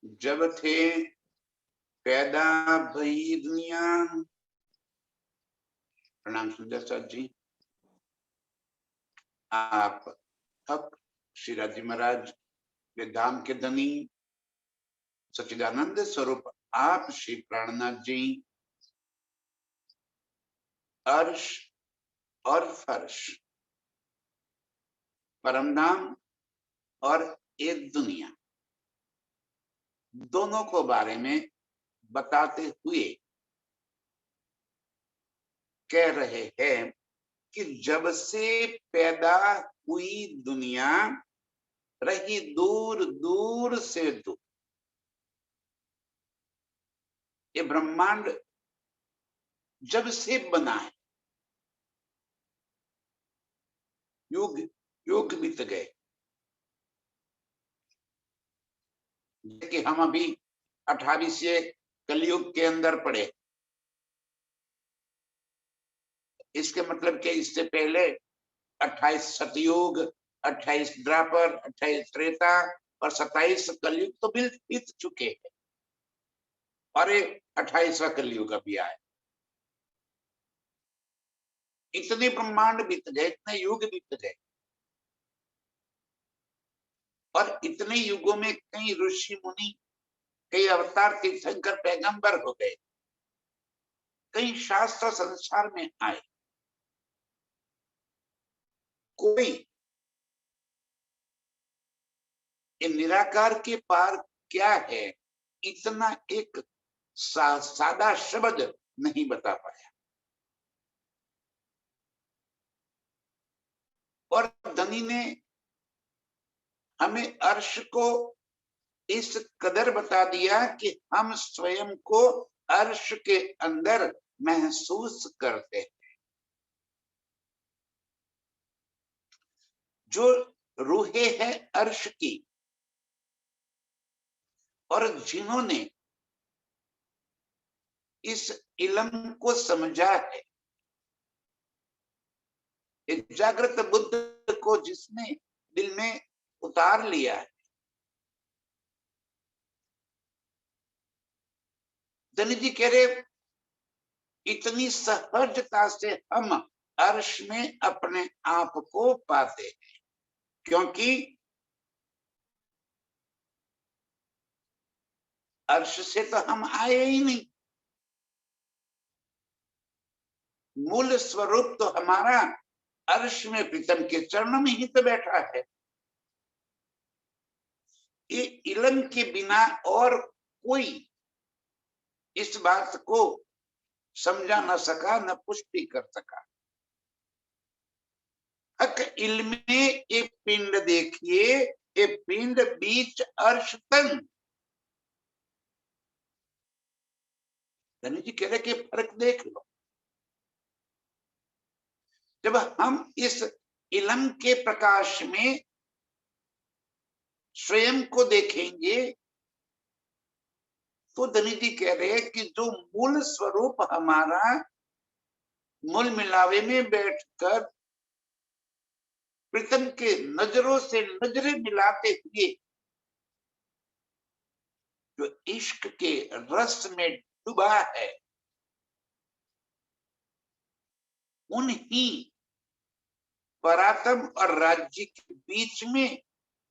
जब थे पैदा भई दुनिया। प्रणाम सुंदर सर जी। आप अब श्री राजी महाराज के धाम के धनी सच्चिदानंद स्वरूप आप श्री प्राणनाथ जी अर्श और फर्श, परमधाम और एक दुनिया, दोनों को बारे में बताते हुए कह रहे हैं कि जब से पैदा हुई दुनिया रही दूर दूर से दूर। ये ब्रह्मांड जब से बना है, युग युग बीत गए। कि हम अभी 28वें कलयुग के अंदर पड़े। इसके मतलब कि इससे पहले 28 सतयुग, 28 द्वापर, 28 त्रेता और 27 कलयुग तो बीत चुके हैं और 28वां कलयुग अभी आए। इतने ब्रह्मांड बीत गए, इतने युग बीत गए और इतने युगों में कई ऋषि मुनि, कई अवतार, कई शंकर पैगंबर हो गए, कई शास्त्र संसार में आए। कोई ये निराकार के पार क्या है इतना एक सादा शब्द नहीं बता पाया। और धनी ने हमें अर्श को इस कदर बता दिया कि हम स्वयं को अर्श के अंदर महसूस करते हैं। जो रूहें हैं अर्श की, और जिन्होंने इस इल्म को समझा है, एक जागृत बुद्ध को जिसने दिल में उतार लिया है, धनी जी कह रहे इतनी सहजता से हम अर्श में अपने आप को पाते हैं, क्योंकि अर्श से तो हम आए ही नहीं। मूल स्वरूप तो हमारा अर्श में प्रीतम के चरणों में ही तो बैठा है। ये इल्म के बिना और कोई इस बात को समझा न सका, न पुष्टि कर सका। हक इल्म में एक पिंड देखिए, एक पिंड बीच अर्श तन। धनी जी कह रहे कि फर्क देख लो। जब हम इस इल्म के प्रकाश में स्वयं को देखेंगे तो धनी जी कह रहे हैं कि जो मूल स्वरूप हमारा मूल मिलावे में बैठकर प्रीतम के नजरों से नजरें मिलाते हुए जो इश्क के रस में डूबा है, उन्हीं परातम और राज्य के बीच में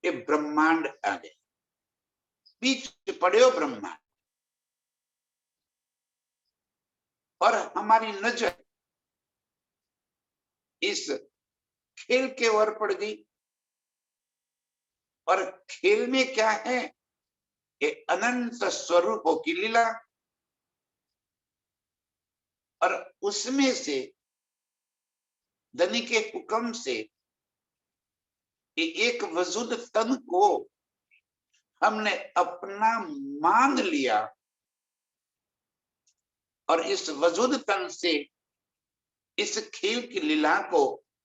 ये ब्रह्मांड आ गए। बीच पड़े हो ब्रह्मांड, और हमारी नजर इस खेल के ओर पड़ गई। और खेल में क्या है? ये अनंत स्वरूपों की लीला, और उसमें से धनी के हुक्म से एक वजूद तन को हमने अपना मान लिया और इस वजूद तन से इस खेल की लीला को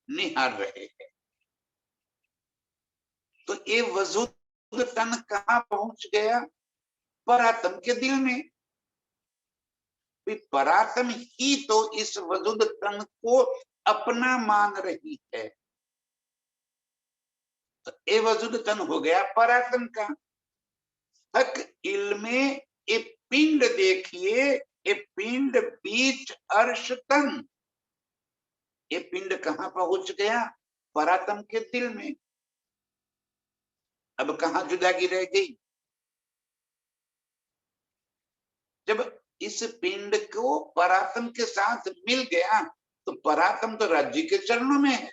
निहार रहे हैं। तो ये वजूद तन कहां पहुंच गया? परात्म के दिल में। परात्म ही तो इस वजूद तन को अपना मान रही है। तो ये वजूद तन हो गया परात्म का। हक दिल में एक पिंड देखिए, एक पिंड बीच अर्श तन। ये पिंड कहां पहुंच गया? परात्म के दिल में। अब कहां जुदागी रह गई? जब इस पिंड को परात्म के साथ मिल गया तो परात्म तो राज्य के चरणों में है।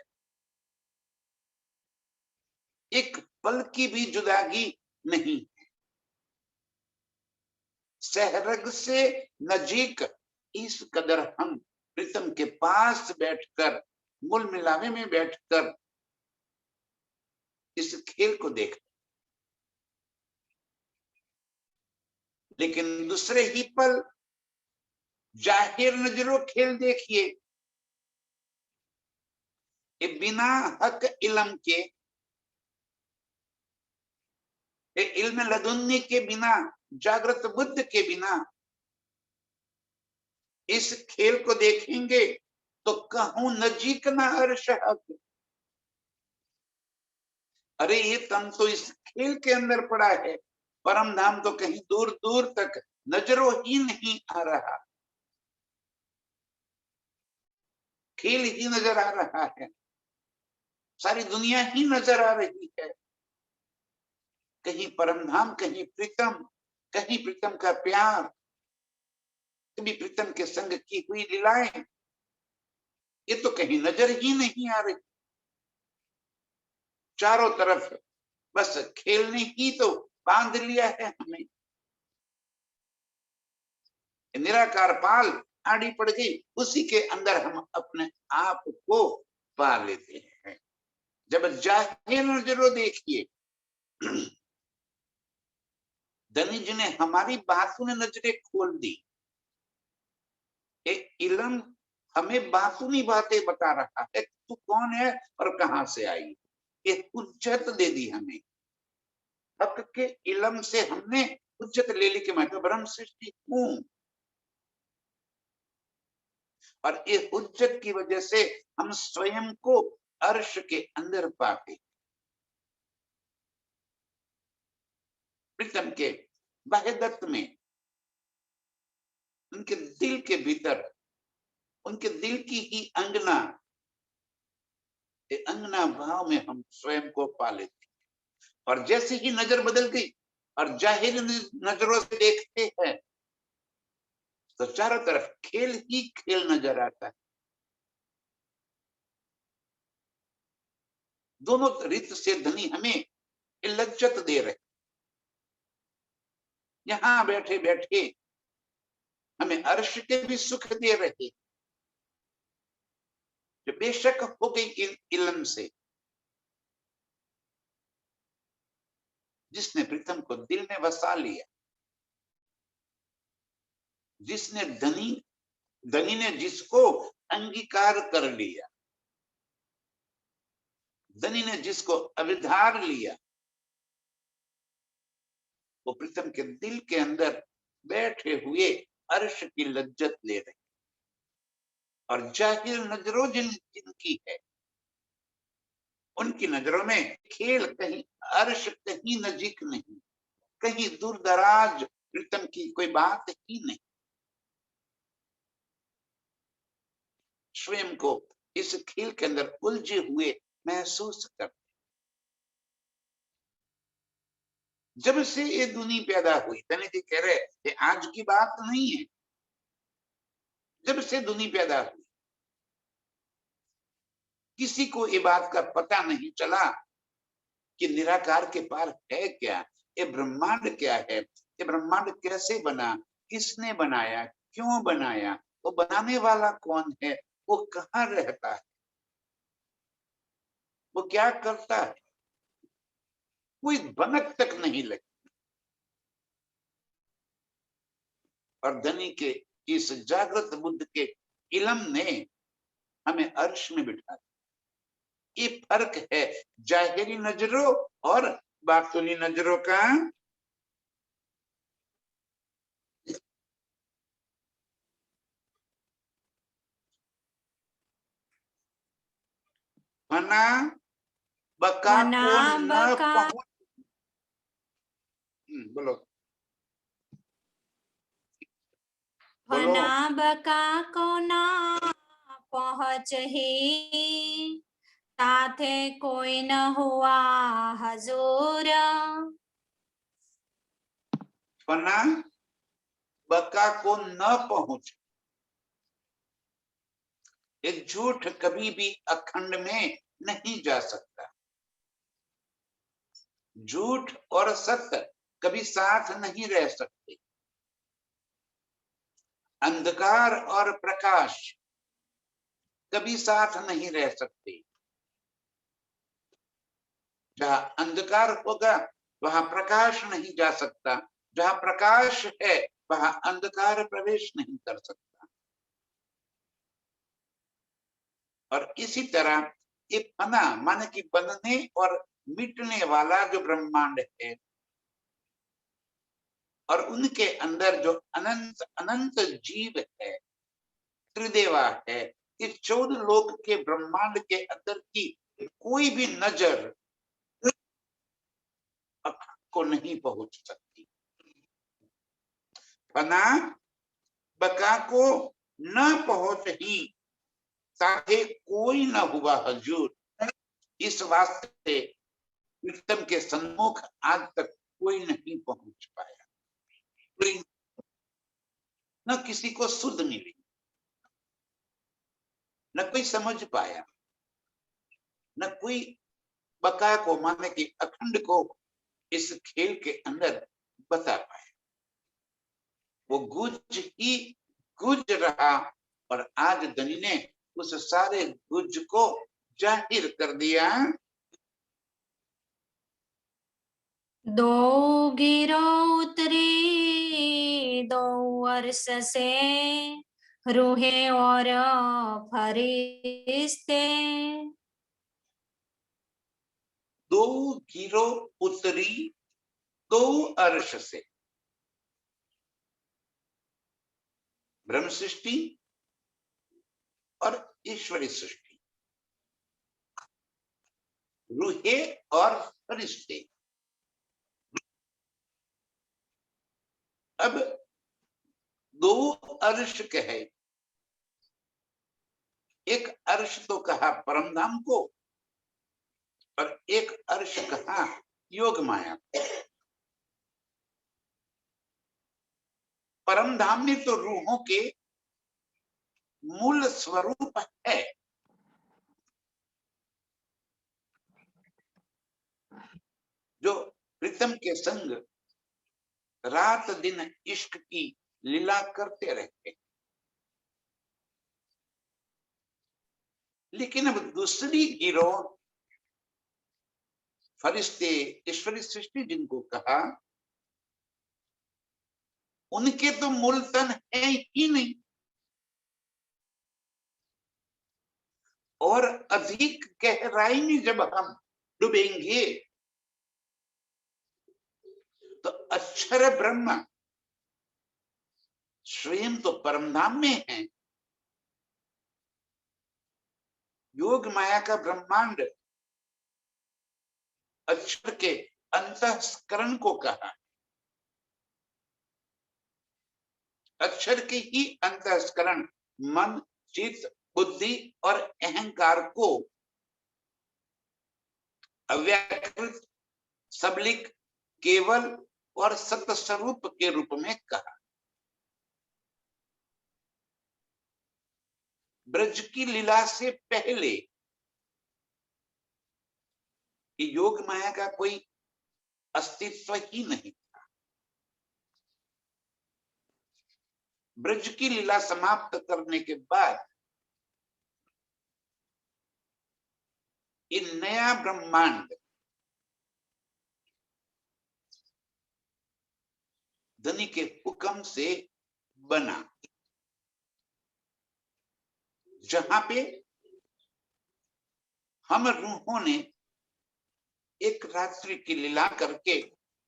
एक पल की भी जुदागी नहीं। सहरग से नजीक इस कदर हम प्रीतम के पास बैठकर, मूल मिलावे में बैठकर इस खेल को देख, लेकिन दूसरे ही पल जाहिर नजरों खेल देखिए। ये बिना हक इल्म के, ये इल्म लदुन्नी के बिना, जागृत बुद्ध के बिना इस खेल को देखेंगे तो कहूं नजीक ना अर्श हक। अरे ये तन तो इस खेल के अंदर पड़ा है, परम धाम तो कहीं दूर दूर तक नजरों ही नहीं आ रहा, खेल ही नजर आ रहा है, सारी दुनिया ही नजर आ रही है। कहीं परम धाम, कहीं प्रीतम का प्यार, कभी प्रीतम के संग की हुई लीलाएं, ये तो कहीं नजर ही नहीं आ रही। चारों तरफ बस खेलने ही तो बांध लिया है हमें। निराकार पाल आड़ी पड़ गई, उसी के अंदर हम अपने आप को पा लेते हैं। जब जाहिर नजरों देखिए, धनी जी ने हमारी बातों ने नजरें खोल दी। एक इल्म हमें बातूनी बातें बता रहा है, तू कौन है और कहां से आई। एक उज्जत दे दी हमें, हक के इल्म से हमने उज्जत ले ली कि मैं तो ब्रह्म सृष्टि हूं। और इस उज्जत की वजह से हम स्वयं को अर्श के अंदर पाते। प्रीतम के बाह्यदत्त में, उनके दिल के भीतर, उनके दिल की ही अंगना, अंगना भाव में हम स्वयं को पा लेते। और जैसे ही नजर बदल गई और जाहिर नजरों से देखते हैं तो चारों तरफ खेल ही खेल नजर आता है। दोनों रीत से धनी हमें लज्जत दे रहे, यहां बैठे बैठे हमें अर्श के भी सुख दे रहे, जो बेशक हो गई इल्म से। जिसने प्रीतम को दिल में बसा लिया, जिसने धनी ने जिसको अंगीकार कर लिया, धनी ने जिसको अविधार लिया, वो प्रीतम के दिल के अंदर बैठे हुए अर्श की लज्जत ले रहे। और जाहिर नजरों जिनकी है, उनकी नजरों में खेल कहीं अर्श कहीं नजीक नहीं, कहीं दूर दराज प्रीतम की कोई बात ही नहीं। स्वयं को इस खेल के अंदर उलझे हुए महसूस करते। जब से ये दुनिया पैदा हुई, धनी जी कह रहे ये आज की बात नहीं है, जब से दुनिया पैदा हुई किसी को ये बात का पता नहीं चला कि निराकार के पार है क्या, ये ब्रह्मांड क्या है, ये ब्रह्मांड कैसे बना, किसने बनाया, क्यों बनाया, वो बनाने वाला कौन है, वो कहाँ रहता है, वो क्या करता है, कोई भनक तक नहीं लगी। और धनी के इस जागृत बुद्ध के इल्म ने हमें अर्श में बिठा दिया। ये फर्क है जाहिरी नजरों और बातुनी नजरों का। फना बका फना को न बका, पहुंच। बोलो। फना बका को ना पहुँच ही साथे कोई न हुआ हजूर। फना बका को न पहुंच। एक झूठ कभी भी अखंड में नहीं जा सकता। झूठ और सत्य कभी साथ नहीं रह सकते। अंधकार और प्रकाश कभी साथ नहीं रह सकते। जहां अंधकार होगा वहां प्रकाश नहीं जा सकता। जहां प्रकाश है वहां अंधकार प्रवेश नहीं कर सकता। और इसी तरह ये फना माने कि बनने और मिटने वाला जो ब्रह्मांड है और उनके अंदर जो अनंत अनंत जीव है, त्रिदेवा है, इस 14 लोक के ब्रह्मांड के अंदर की कोई भी नजर को नहीं पहुंच सकती। फना बका को न पहुंच ही साथे कोई न हुआ हजूर। इस वास्ते प्रीतम के सम्मुख आज तक कोई नहीं पहुंच पाया। कोई न किसी को सुध मिली, न कोई समझ पाया, न कोई बका को माने कि अखंड को इस खेल के अंदर बता पाया। वो गुज ही गुज रहा और आज धनी ने उस सारे गुज को जाहिर कर दिया। दो गिरो उतरी दो वर्ष से रूहे और फरिश्ते। दो गिरो उतरी दो अर्श से। ब्रह्म सृष्टि और ईश्वरी सृष्टि, रूहे और फरिश्ते। अब दो अर्श कहे, एक अर्श तो कहा परम धाम को और एक अर्श कहा योग माया। परम धाम में तो रूहों के मूल स्वरूप है। जो प्रीतम के संग रात दिन इश्क की लीला करते रहते। लेकिन अब दूसरी गिरोह फरिश्ते, ईश्वरी सृष्टि जिनको कहा, उनके तो मूल तन है ही नहीं। और अधिक गहराई में जब हम डूबेंगे तो अक्षर ब्रह्म स्वयं तो परमधाम में है। योग माया का ब्रह्मांड अक्षर के अंतःस्करण को कहा। अक्षर के ही अंतःस्करण मन, चित्त, बुद्धि और अहंकार को अव्याकृत, सबलिक, केवल और सत्य स्वरूप के रूप में कहा। ब्रज की लीला से पहले योग माया का कोई अस्तित्व ही नहीं था। ब्रज की लीला समाप्त करने के बाद ये नया ब्रह्मांड धनी के हुक्म से बना, जहां पे हम रूहों ने एक रात्रि की लीला करके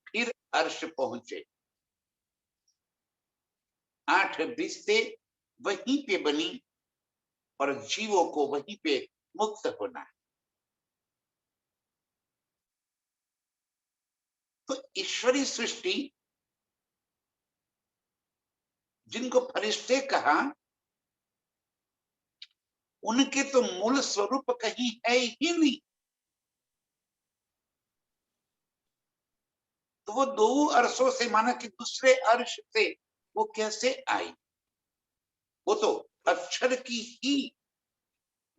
फिर अर्श पहुंचे। 8 बिस्ते वहीं पे बनी और जीवों को वहीं पे मुक्त होना है। तो ईश्वरी सृष्टि जिनको फरिश्ते कहा, उनके तो मूल स्वरूप कहीं है ही नहीं। तो वो दो अर्शों से, माना कि दूसरे अर्श से वो कैसे आई? वो तो अक्षर की ही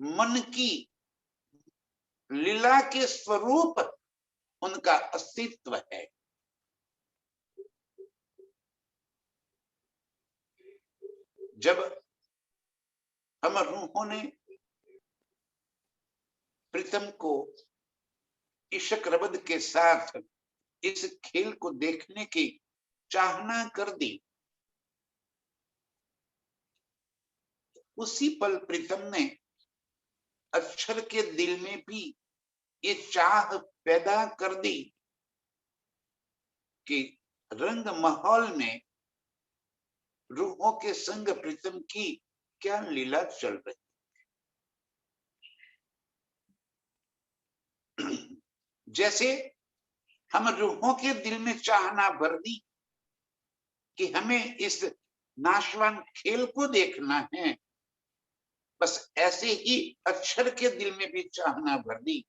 मन की लीला के स्वरूप उनका अस्तित्व है। जब हम रूहों ने प्रीतम को इश्क रबद के साथ इस खेल को देखने की चाहना कर दी, उसी पल प्रीतम ने अक्षर के दिल में भी ये चाह पैदा कर दी कि रंग माहौल में रूहों के संग प्रीतम की क्या लीला चल रही। जैसे हम रूहों के दिल में चाहना भर दी कि हमें इस नाशवान खेल को देखना है, बस ऐसे ही अक्षर के दिल में भी चाहना भर दी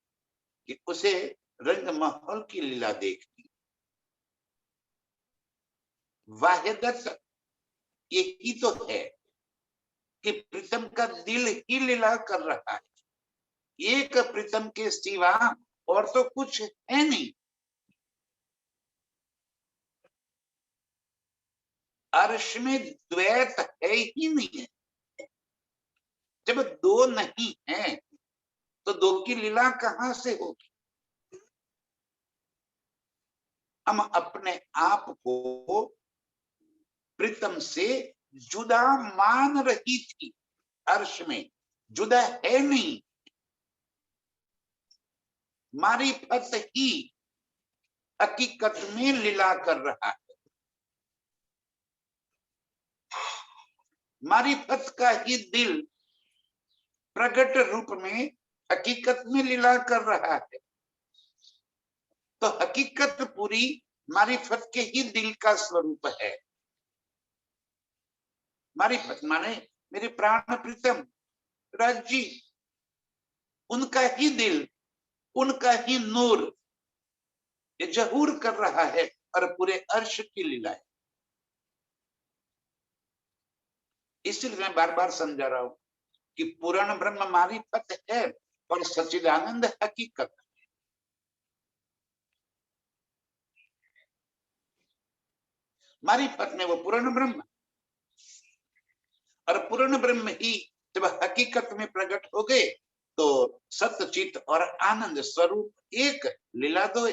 कि उसे रंग माहौल की लीला देखनी। वाहिदत यही तो है कि प्रीतम का दिल ही लीला कर रहा है। एक प्रीतम के सिवा और तो कुछ है नहीं। अर्श में द्वैत है ही नहीं है। जब दो नहीं है तो दो की लीला कहां से होगी? हम अपने आप को प्रीतम से जुदा मान रही थी। अर्श में जुदा है नहीं, मारिफत ही हकीकत में लीला कर रहा है। मारिफत का ही दिल प्रकट रूप में हकीकत में लीला कर रहा है। तो हकीकत पूरी मारिफत के ही दिल का स्वरूप है। मारिफत माने मेरे प्राण प्रीतम राज जी, उनका ही दिल, उनका ही नूर ये जहूर कर रहा है और पूरे अर्श की लीला है। इसलिए मैं बार बार समझा रहा हूं कि पूर्ण ब्रह्म मारिफत है और सच्चिदानंद हकीकत। मारिफत में वो पूर्ण ब्रह्म, और पूर्ण ब्रह्म ही जब हकीकत में प्रकट हो गए तो सत्यचित और आनंद स्वरूप एक, लीला दो।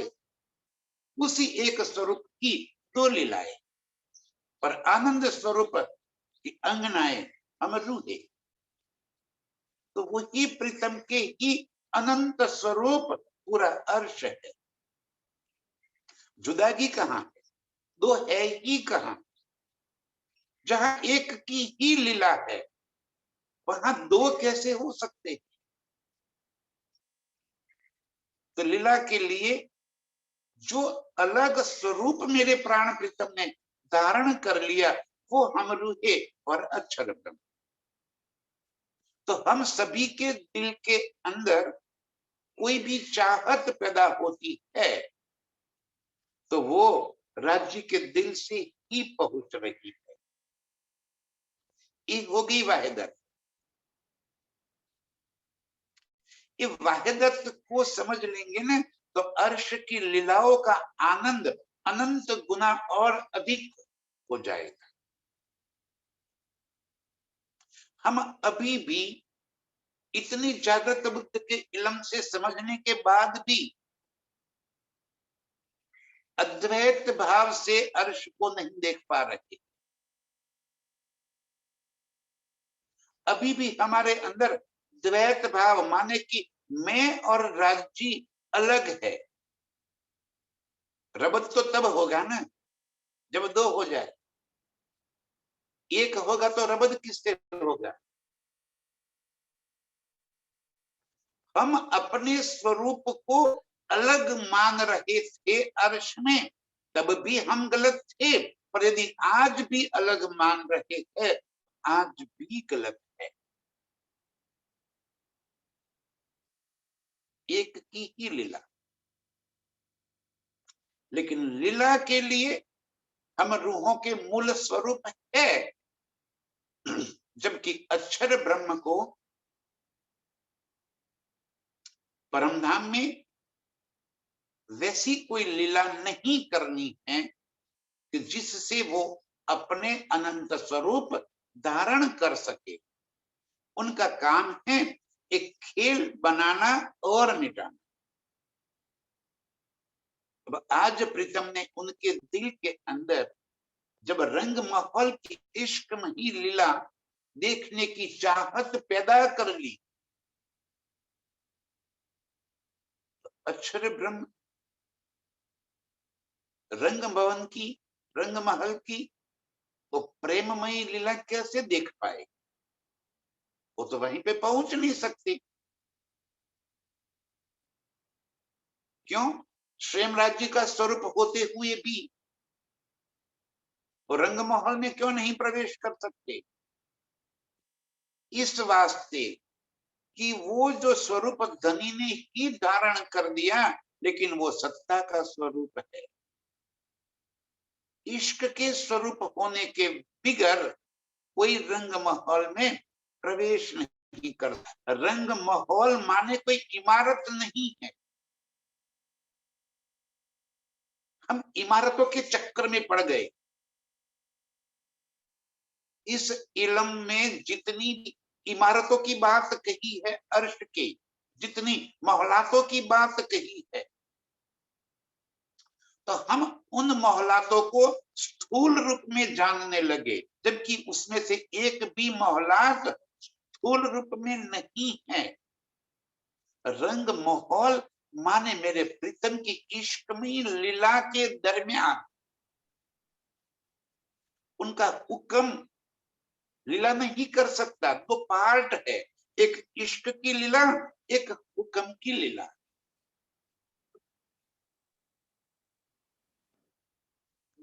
उसी एक स्वरूप की दो लीलाएं और आनंद स्वरूप की अंगनाएं हम रूहे। तो वही प्रीतम के ही अनंत स्वरूप पूरा अर्श है। जुदागी कहां है? दो है ही कहां? जहां एक की ही लीला है वहां दो कैसे हो सकते? तो लीला के लिए जो अलग स्वरूप मेरे प्राण प्रीतम ने धारण कर लिया वो हम रूहे और अक्षर ब्रह्म। तो हम सभी के दिल के अंदर कोई भी चाहत पैदा होती है तो वो राज्य के दिल से ही पहुंच रही है। ये होगी वाहिदत। ये वाहिदत को समझ लेंगे ना तो अर्श की लीलाओं का आनंद अनंत गुना और अधिक हो जाएगा। हम अभी भी इतनी जागृत बुद्ध के इल्म से समझने के बाद भी अद्वैत भाव से अर्श को नहीं देख पा रहे। अभी भी हमारे अंदर द्वैत भाव माने कि मैं और राज्य अलग है। रबत तो तब होगा ना जब दो हो जाए। एक होगा तो रबत किससे होगा? हम अपने स्वरूप को अलग मान रहे थे अर्श में, तब भी हम गलत थे पर यदि आज भी अलग मान रहे हैं, आज भी गलत है। एक की ही लीला, लेकिन लीला के लिए हम रूहों के मूल स्वरूप है। जबकि अक्षर ब्रह्म को परमधाम में वैसी कोई लीला नहीं करनी है कि जिससे वो अपने अनंत स्वरूप धारण कर सके। उनका काम है एक खेल बनाना और मिटाना। अब आज प्रीतम ने उनके दिल के अंदर जब रंग महल की इश्कमयी लीला देखने की चाहत पैदा कर ली, तो अक्षर ब्रह्म रंग भवन की, रंग महल की तो प्रेममयी लीला कैसे देख पाए? वो तो वहीं पे पहुंच नहीं सकते। क्यों? स्वयं राज्य का स्वरूप होते हुए भी वो रंग महल में क्यों नहीं प्रवेश कर सकते? इस वास्ते कि वो जो स्वरूप धनी ने ही धारण कर दिया, लेकिन वो सत्ता का स्वरूप है। इश्क के स्वरूप होने के बिगर कोई रंग महल में प्रवेश नहीं करता। रंग महल माने कोई इमारत नहीं है। हम इमारतों के चक्कर में पड़ गए। इस इलम में जितनी इमारतों की बात कही है, अर्श के जितनी मोहलातों की बात कही है, तो हम उन मोहलातों को स्थूल रूप में जानने लगे, जबकि उसमें से एक भी मोहलात स्थूल रूप में नहीं है। रंग माहौल माने मेरे प्रीतम की इश्कमयी लीला के दरमियान उनका हुक्म लीला नहीं कर सकता। तो पार्ट है, एक इश्क की लीला, एक हुक्म की लीला।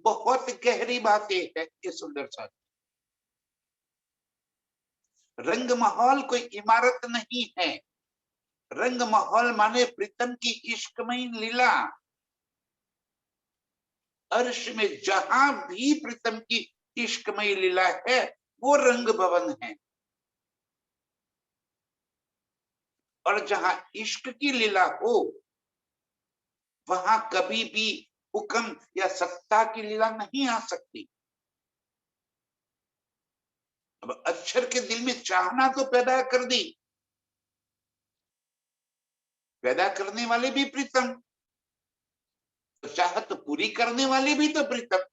बहुत गहरी बातें है ये सुंदर सा। रंग माहौल कोई इमारत नहीं है। रंग माहौल माने प्रीतम की इश्कमयी लीला। अर्श में जहां भी प्रीतम की इश्कमयी लीला है, वो रंग भवन है। और जहां इश्क की लीला हो, वहां कभी भी हुक्म या सत्ता की लीला नहीं आ सकती। अब अक्षर के दिल में चाहना तो पैदा कर दी, पैदा करने वाले भी प्रीतम, तो चाहत पूरी करने वाले भी तो प्रीतम।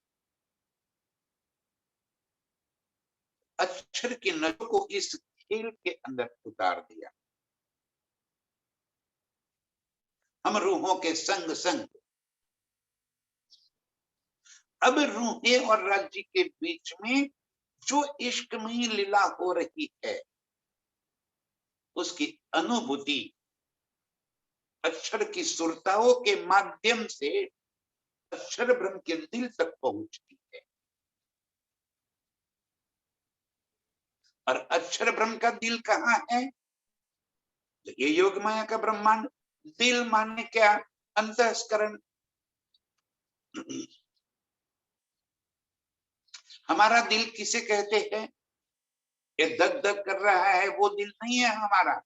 अक्षर की नजर को इस खेल के अंदर उतार दिया। हम रूहों के संग संग अब रूहें और राज्य के बीच में जो इश्कमयी लीला हो रही है, उसकी अनुभूति अक्षर की सुरताओं के माध्यम से अक्षर ब्रह्म के दिल तक पहुंचती है। और अक्षर ब्रह्म का दिल कहाँ है? ये योग माया का ब्रह्मांड। दिल माने क्या? अंतःस्करण। हमारा दिल किसे कहते हैं? ये धक धक कर रहा है, वो दिल नहीं है हमारा।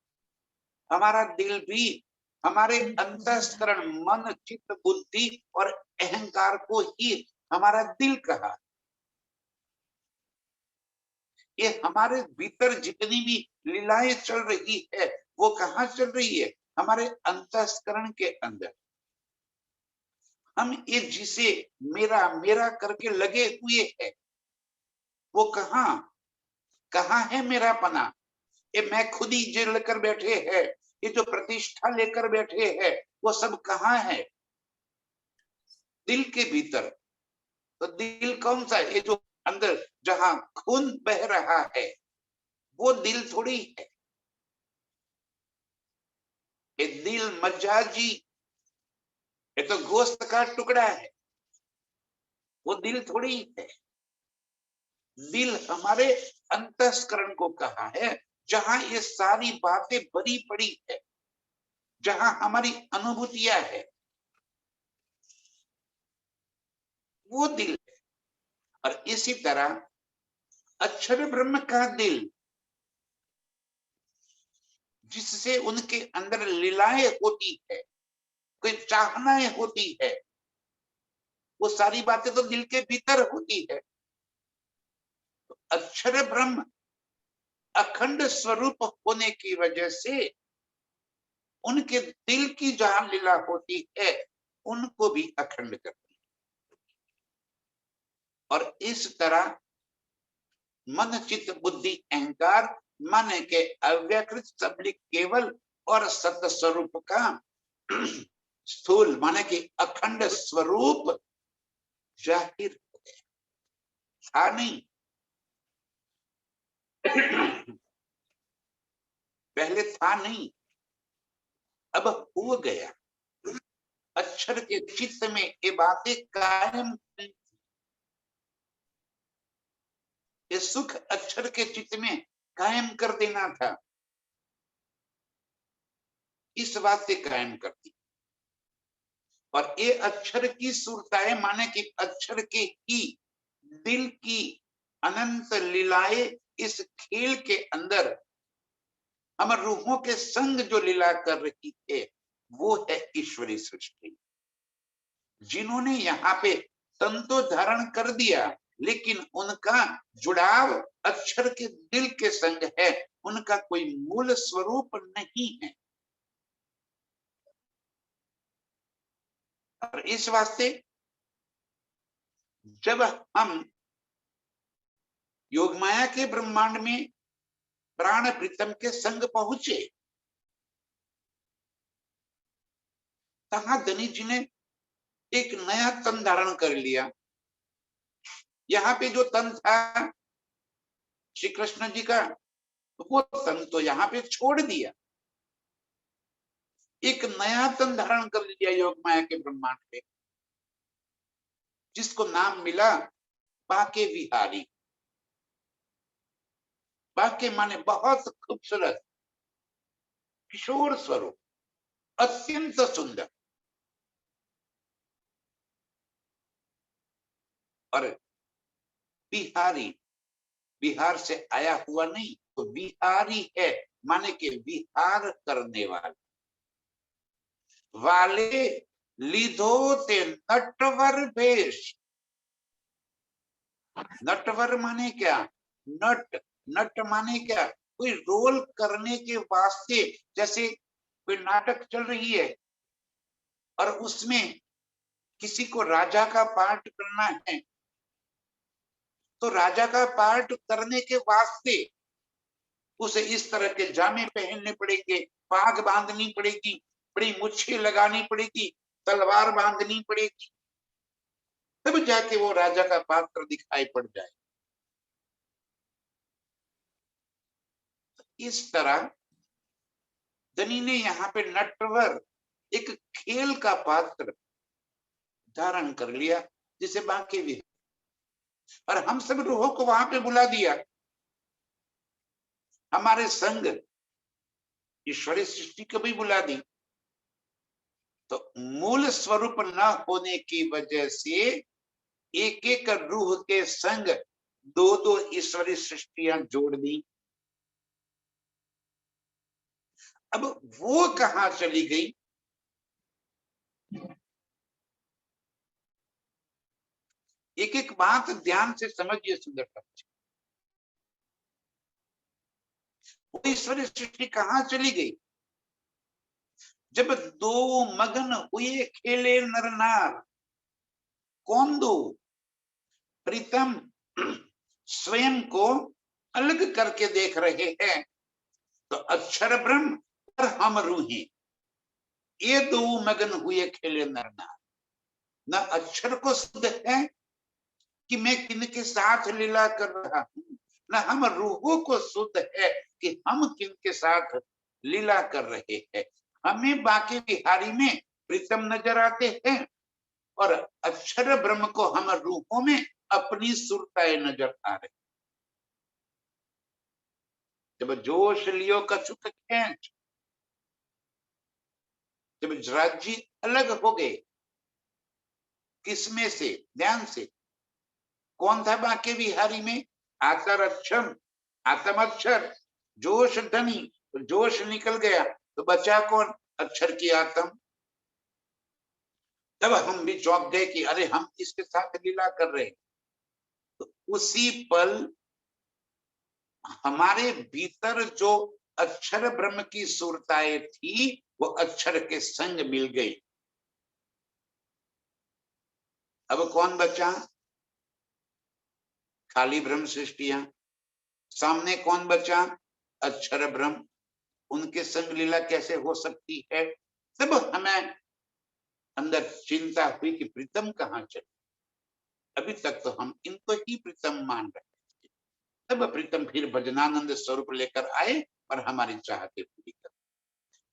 हमारा दिल भी हमारे अंतःस्करण, मन, चित्त, बुद्धि और अहंकार को ही हमारा दिल कहा। ये हमारे भीतर जितनी भी लीलाएं चल रही है, वो कहाँ चल रही है? हमारे अंतःस्करण के अंदर। हम ये जिसे मेरा मेरा करके लगे हुए हैं, वो कहाँ है मेरापना? ये मैं खुद ही जो लेकर बैठे हैं, ये जो प्रतिष्ठा लेकर बैठे हैं, वो सब कहाँ है? दिल के भीतर। तो दिल कौन सा? ये जो अंदर जहां खून बह रहा है, वो दिल थोड़ी है। ये दिल मज्जाजी, ये तो गोश्त का टुकड़ा है। वो दिल थोड़ी है। दिल हमारे अंतस्करण को कहा है, जहां ये सारी बातें भरी पड़ी है, जहां हमारी अनुभूतियां है, वो दिल है। और इसी तरह अक्षर ब्रह्म का दिल, जिससे उनके अंदर लीलाएं होती है, कोई चाहनाएं होती है, वो सारी बातें तो दिल के भीतर होती है। तो अक्षर ब्रह्म अखंड स्वरूप होने की वजह से उनके दिल की जहां लीला होती है, उनको भी अखंड करती है। और इस तरह मन चित्त बुद्धि अहंकार मन के अव्यकृत सबलिक केवल और सत्य स्वरूप का स्थूल माने कि अखंड स्वरूप जाहिर हो गया। था नहीं, पहले था नहीं, अब हो गया। अक्षर के चित्त में ये बातें कायम, ये सुख अक्षर के चित्त में कायम कर देना था, इस बात से कायम कर दी। और ये अक्षर की सुरताएं माने कि अक्षर के ही दिल की अनंत लीलाएं इस खेल के अंदर हम रूहों के संग जो लीला कर रही थे, वो है ईश्वरी सृष्टि। जिन्होंने यहाँ पे तंतु धारण कर दिया, लेकिन उनका जुड़ाव अक्षर के दिल के संग है, उनका कोई मूल स्वरूप नहीं है। और इस वास्ते जब हम योग माया के ब्रह्मांड में प्राण प्रीतम के संग पहुंचे, तहां धनी जी ने एक नया तन धारण कर लिया। यहाँ पे जो तन था श्री कृष्ण जी का, वो तन तो यहाँ पे छोड़ दिया, एक नया तन धारण कर लिया योग माया के ब्रह्मांड में, जिसको नाम मिला बाके विहारी। बाके माने बहुत खूबसूरत, किशोर स्वरूप, अत्यंत सुंदर। और बिहारी, बिहार से आया हुआ नहीं, तो बिहारी है माने के विहार करने वाले लीधो ते नटवर वेश। नटवर माने क्या? नट, नट माने क्या? कोई रोल करने के वास्ते, जैसे कोई नाटक चल रही है और उसमें किसी को राजा का पार्ट करना है, तो राजा का पार्ट करने के वास्ते उसे इस तरह के जामे पहनने पड़ेंगे, पाग बांधनी पड़ेगी, बड़ी मुच्छें लगानी पड़ेगी, तलवार बांधनी पड़ेगी, तब जाके वो राजा का पात्र दिखाई पड़ जाए। इस तरह धनी ने यहाँ पे नटवर, एक खेल का पात्र धारण कर लिया, जिसे बाकी भी, और हम सब रूहों को वहां पे बुला दिया। हमारे संग ईश्वरी सृष्टि को भी बुला दी। तो मूल स्वरूप न होने की वजह से एक एक रूह के संग दो दो ईश्वरी सृष्टियां जोड़ दी। अब वो कहां चली गई? एक एक बात ध्यान से समझिए सुंदरता। वो ईश्वरी सृष्टि कहां चली गई? जब दो मगन हुए खेले नर नार, कौन दो? प्रीतम स्वयं को अलग करके देख रहे हैं, तो अक्षर ब्रह्म और हम रूहें, ये दो मगन हुए खेले नर नार। न अक्षर को शुद्ध है कि मैं किन के साथ लीला कर रहा हूं, न हम रूहों को शुद्ध है कि हम किन के साथ लीला कर रहे हैं। हमें बाकी बिहारी में प्रीतम नजर आते हैं और अक्षर ब्रह्म को हम रूपों में अपनी सुरताएं नजर आ रही। जब जोश लियो कछुक खेच, जब राज्य अलग हो गए, किसमें से? ध्यान से, कौन था बांके बिहारी में? आतर अक्षम, आत्म अक्षर, जोश धनी, तो जोश निकल गया तो बचा कौन? अक्षर की आत्म। तब हम भी चौंक गए कि अरे हम इसके साथ लीला कर रहे हैं। तो उसी पल हमारे भीतर जो अक्षर ब्रह्म की सुरताएं थी वो अक्षर के संग मिल गई। अब कौन बचा? खाली ब्रह्म सृष्टियां। सामने कौन बचा? अक्षर ब्रह्म। उनके संग लीला कैसे हो सकती है? तब हमें अंदर चिंता हुई कि प्रीतम कहाँ चले। अभी तक तो हम इनको ही प्रीतम मान रहे थे। तब प्रीतम फिर भजनानंद स्वरूप लेकर आए और हमारी चाहते पूरी कर।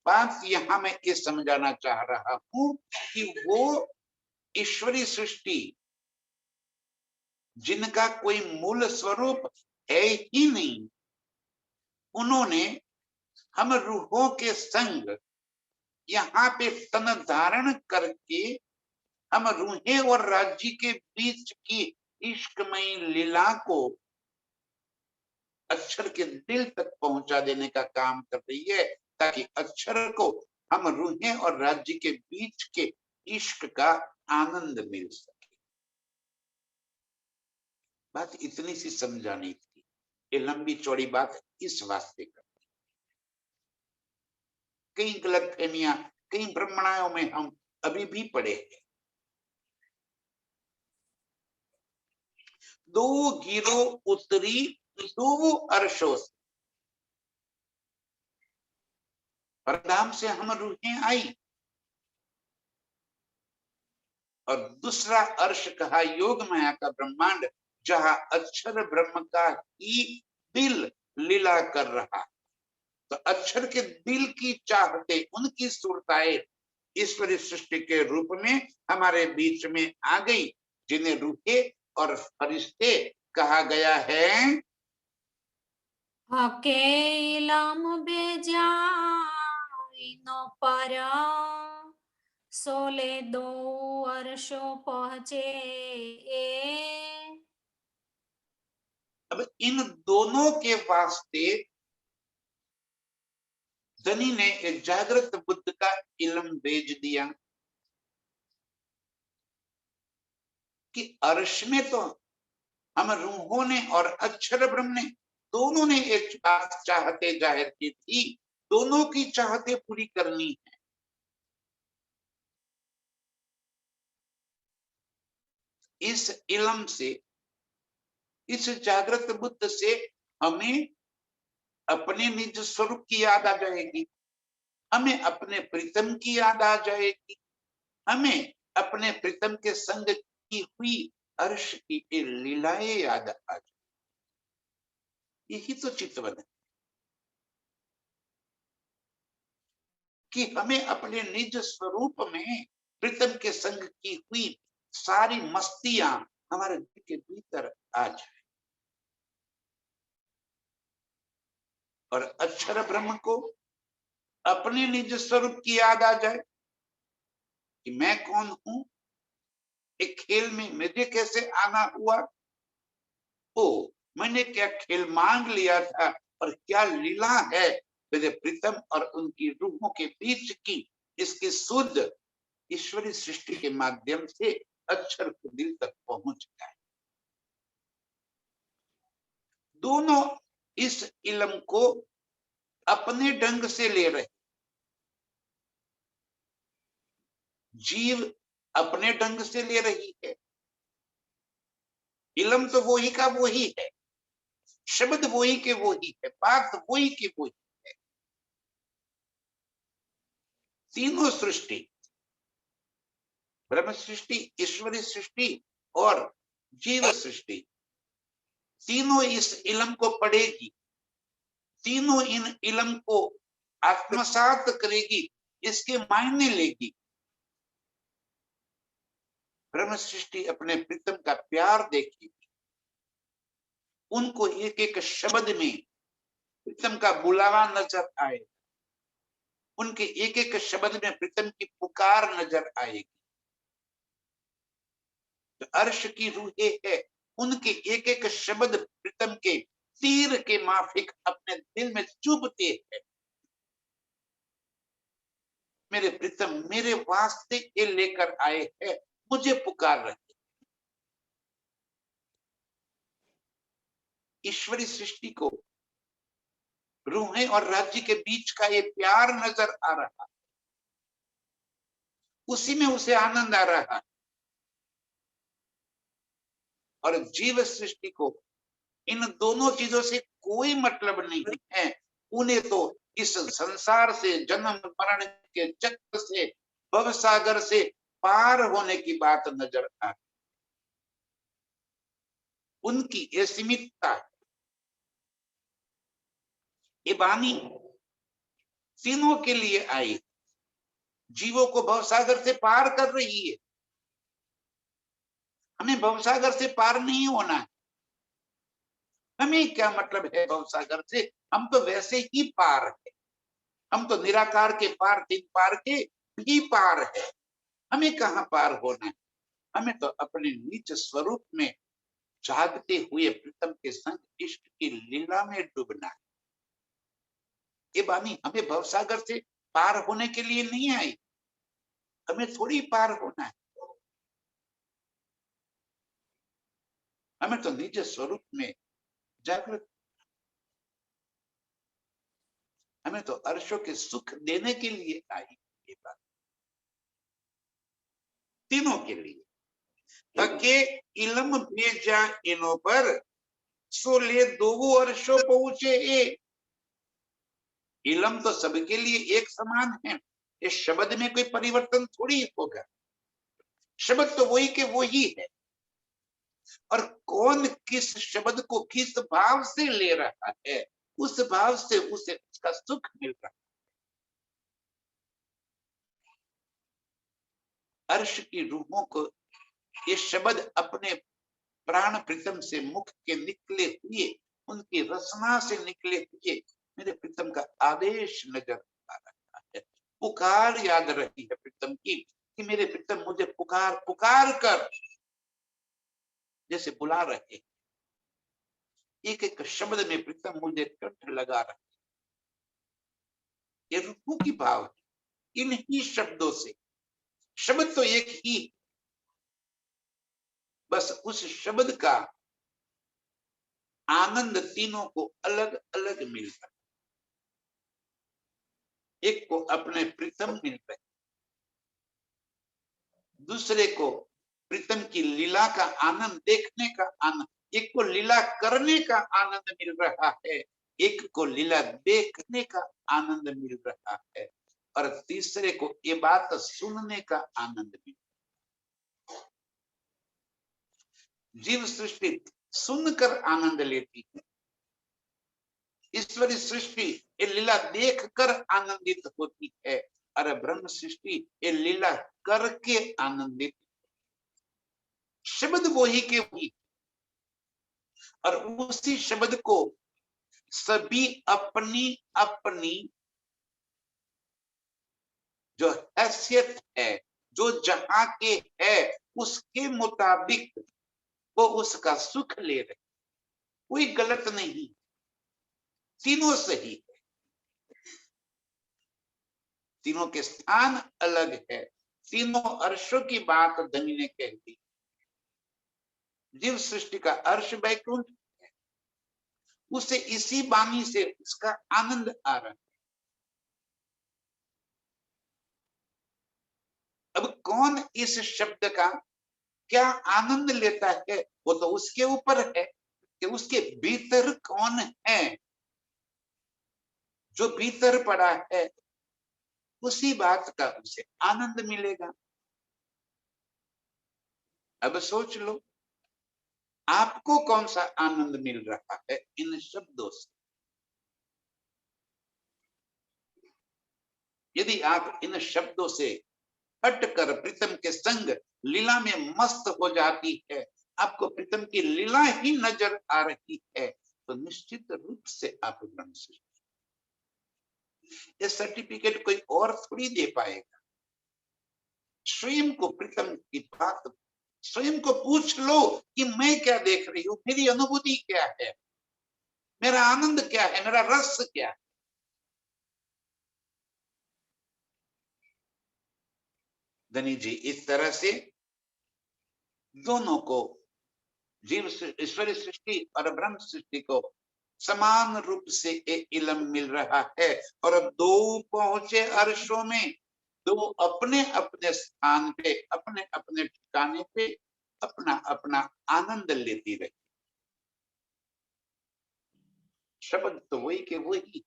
बात यहां मैं ये समझाना चाह रहा हूं कि वो ईश्वरी सृष्टि जिनका कोई मूल स्वरूप है ही नहीं, उन्होंने हम रूहों के संग यहाँ पे तन धारण करके हम रूहें और राज्य के बीच की इश्कमयी लीला को अक्षर के दिल तक पहुंचा देने का काम कर रही है, ताकि अक्षर को हम रूहें और राज्य के बीच के इश्क का आनंद मिल सके। बात इतनी सी समझानी थी। ये लंबी चौड़ी बात इस वास्ते कर, कई गलतफहमियां, कई भ्रमणाओं में हम अभी भी पड़े हैं। दो गिरो उतरी दो अर्शों से, परधाम से हम रूहें आई और दूसरा अर्श कहा योग माया का ब्रह्मांड, जहां अक्षर ब्रह्म का ही दिल लीला कर रहा। तो अक्षर के दिल की चाहते, उनकी सुरताएं ईश्वरी सृष्टि के रूप में हमारे बीच में आ गई, जिन्हें रूहे और फरिश्ते कहा गया है। अकेलम बेजाइनो पर सोले दो वर्षों पहुंचे। अब इन दोनों के वास्ते धनी ने एक जागृत बुद्ध का इल्म भेज दिया कि अर्श में तो हम रूहों ने और अक्षर ब्रह्म ने दोनों ने एक बात चाहते जाहिर की थी, दोनों की चाहते पूरी करनी है। इस इल्म से, इस जागृत बुद्ध से हमें अपने निज स्वरूप की याद आ जाएगी, हमें अपने प्रीतम की याद आ जाएगी, हमें अपने प्रीतम के संग की हुई अर्श की लीलाएं याद आ जाएगी। यही तो चितवन है कि हमें अपने निज स्वरूप में प्रीतम के संग की हुई सारी मस्तियां हमारे दिल के भीतर आ जाए और अक्षर ब्रह्म को अपने निज स्वरूप की याद आ जाए कि मैं कौन हूं, एक खेल में मुझे कैसे आना हुआ, ओ मैंने क्या खेल मांग लिया था और क्या लीला है मेरे प्रीतम और उनकी रूहों के बीच की। इसकी शुद्ध ईश्वरी सृष्टि के माध्यम से अक्षर को दिल तक पहुंच जाए। दोनों इस इल्म को अपने ढंग से ले रहे, जीव अपने ढंग से ले रही है। इल्म तो वही का वही है, शब्द वही के वही है, बात वही की वही है। तीनों सृष्टि, ब्रह्म सृष्टि, ईश्वरी सृष्टि और जीव सृष्टि, तीनों इस इल्म को पढ़ेगी, तीनों इन इल्म को आत्मसात करेगी, इसके मायने लेगी। ब्रह्म सृष्टि अपने प्रीतम का प्यार देखेगी, उनको एक एक शब्द में प्रीतम का बुलावा नजर आए, उनके एक एक शब्द में प्रीतम की पुकार नजर आएगी। तो अर्श की रूहें है, उनके एक एक शब्द प्रीतम के तीर के माफिक अपने दिल में चुभते हैं। मेरे प्रीतम मेरे वास्ते ये लेकर आए हैं, मुझे पुकार रहे। ईश्वरी सृष्टि को रूहें और राज्य के बीच का ये प्यार नजर आ रहा, उसी में उसे आनंद आ रहा। और जीव सृष्टि को इन दोनों चीजों से कोई मतलब नहीं है। उन्हें तो इस संसार से, जन्म मरण के चक्र से, भव सागर से पार होने की बात नजर आ रही। उनकी ये सीमितता है। ये वाणी तीनों के लिए आई, जीवों को भवसागर से पार कर रही है। हमें भवसागर से पार नहीं होना है। हमें क्या मतलब है भवसागर से? हम तो वैसे ही पार है। हम तो निराकार के पार, तीन पार के भी पार है। हमें कहाँ पार होना है? हमें तो अपने नीच स्वरूप में जागते हुए प्रीतम के संग इष्ट की लीला में डूबना है। ये वाणी हमें भवसागर से पार होने के लिए नहीं आई, हमें थोड़ी पार होना है। हमें तो निज स्वरूप में जागृत, हमें तो अर्शों के सुख देने के लिए आई ये बात, तीनों के लिए। तके इलम भेजा इनो पर, सो ले दो अर्शों पहुंचे ए। इलम तो सबके लिए एक समान है। इस शब्द में कोई परिवर्तन थोड़ी होगा। शब्द तो वही के वही है। और कौन किस शब्द को किस भाव से ले रहा है, उस भाव से उसे उसका सुख मिल रहा है। अर्श की रूहों को ये शब्द अपने प्राण प्रीतम से मुख के निकले हुए, उनकी रसना से निकले हुए मेरे प्रीतम का आदेश नजर आ रहा है। पुकार याद रही है प्रीतम की कि मेरे प्रीतम मुझे पुकार पुकार कर जैसे बुला रहे। एक एक शब्द में प्रीतम मुझे कंठ लगा रहे। ये रूहों की भाव है। इन ही शब्दों से, शब्द तो एक ही, बस उस शब्द का आनंद तीनों को अलग अलग मिल रहा है। एक को अपने प्रीतम मिल रहे, दूसरे को प्रीतम की लीला का आनंद देखने का आनंद, एक को लीला करने का आनंद मिल रहा है, एक को लीला देखने का आनंद मिल रहा है, और तीसरे को ये बात सुनने का आनंद मिल रहा है। जीव सृष्टि सुनकर आनंद लेती है, ईश्वरी सृष्टि ये लीला देखकर आनंदित होती है, और ब्रह्म सृष्टि ये लीला करके आनंदित। शब्द वही के वही, और उसी शब्द को सभी अपनी अपनी जो हैसियत है, जो जहां के है, उसके मुताबिक वो उसका सुख ले रहे। कोई गलत नहीं, तीनों सही है। तीनों के स्थान अलग है। तीनों अर्शों की बात धनी ने कह दी। जीव सृष्टि का अर्श वैकुंठ है, उसे इसी वाणी से उसका आनंद आ रहा है। अब कौन इस शब्द का क्या आनंद लेता है, वो तो उसके ऊपर है कि उसके भीतर कौन है। जो भीतर पड़ा है उसी बात का उसे आनंद मिलेगा। अब सोच लो, आपको कौन सा आनंद मिल रहा है इन शब्दों से? यदि आप इन शब्दों से हटकर प्रीतम के संग लीला में मस्त हो जाती है, आपको प्रीतम की लीला ही नजर आ रही है, तो निश्चित रूप से आप ब्रह्म से ये सर्टिफिकेट कोई और थोड़ी दे पाएगा। स्वयं को प्रीतम की बात स्वयं को पूछ लो कि मैं क्या देख रही हूं, मेरी अनुभूति क्या है, मेरा आनंद क्या है, मेरा रस क्या है। धनी जी इस तरह से दोनों को, जीव ईश्वरी सृष्टि और ब्रह्म सृष्टि को समान रूप से एक इलम मिल रहा है, और दो पहुंचे अर्शों में, दो अपने अपने स्थान पे, अपने अपने ठिकाने पे अपना अपना आनंद लेती रही। शब्द तो वही के वही,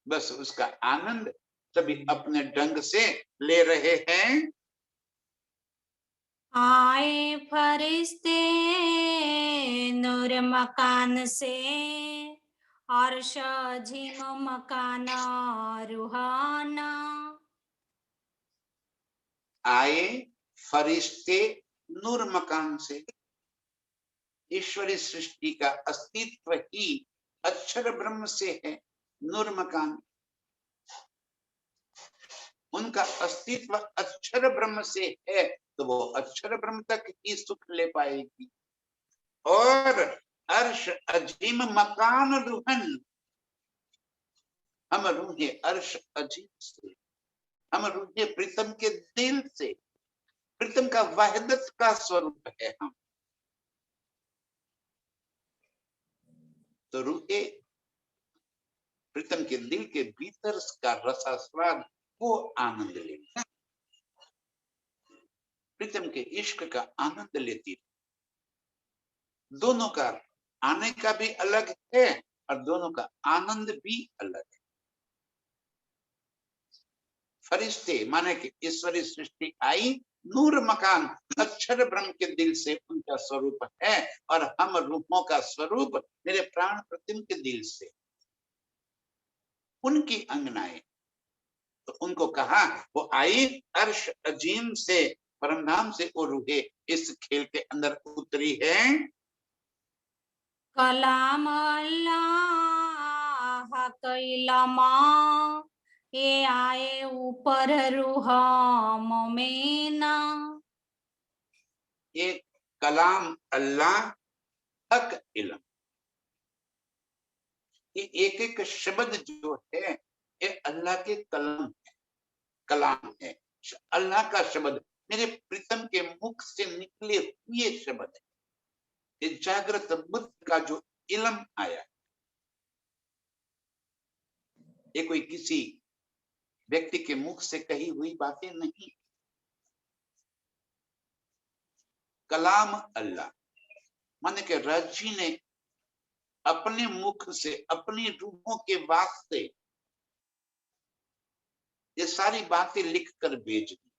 बस उसका आनंद सभी अपने ढंग से ले रहे हैं। आए फरिश्ते नूर मकान से, अर्श झिम मकान रूहाना। आए फरिश्ते नूर मकान से, ईश्वरी सृष्टि का अस्तित्व ही अक्षर ब्रह्म से है। नूर मकान, उनका अस्तित्व अक्षर ब्रह्म से है, तो वो अक्षर ब्रह्म तक ही सुख ले पाएगी। और अर्श अजीम मकान रूहन, हम रूहे अर्श अजीम से, हम रूहे प्रीतम के दिल से, प्रीतम का वहदत का स्वरूप है हम। तो रूहे प्रीतम के दिल के भीतर का रसास्वाद, वो आनंद लेना, प्रीतम के इश्क का आनंद लेती। दोनों का आने का भी अलग है और दोनों का आनंद भी अलग है। फरिश्ते माने कि ईश्वरी सृष्टि आई, नूर मकान अक्षर ब्रह्म के दिल से उनका स्वरूप है, और हम रूपों का स्वरूप मेरे प्राण प्रतिम के दिल से, उनकी अंगनाएं। तो उनको कहा वो आई अर्श अजीम से, परम धाम से वो रूहे इस खेल के अंदर उतरी है। कलाम अल्लाह कैलमा, ये आए ऊपर रूह मोमेना। ये कलाम अल्लाह हक इल्म, ये एक एक शब्द जो है ये अल्लाह के कलाम है, कलाम है, अल्लाह का शब्द, मेरे प्रीतम के मुख से निकले हुए शब्द है। ये जागृत बुद्ध का जो इल्म आया, ये कोई किसी व्यक्ति के मुख से कही हुई बातें नहीं। कलाम अल्लाह माने कि रजी ने अपने मुख से अपनी रूहों के वास्ते ये सारी बातें लिखकर भेज दी।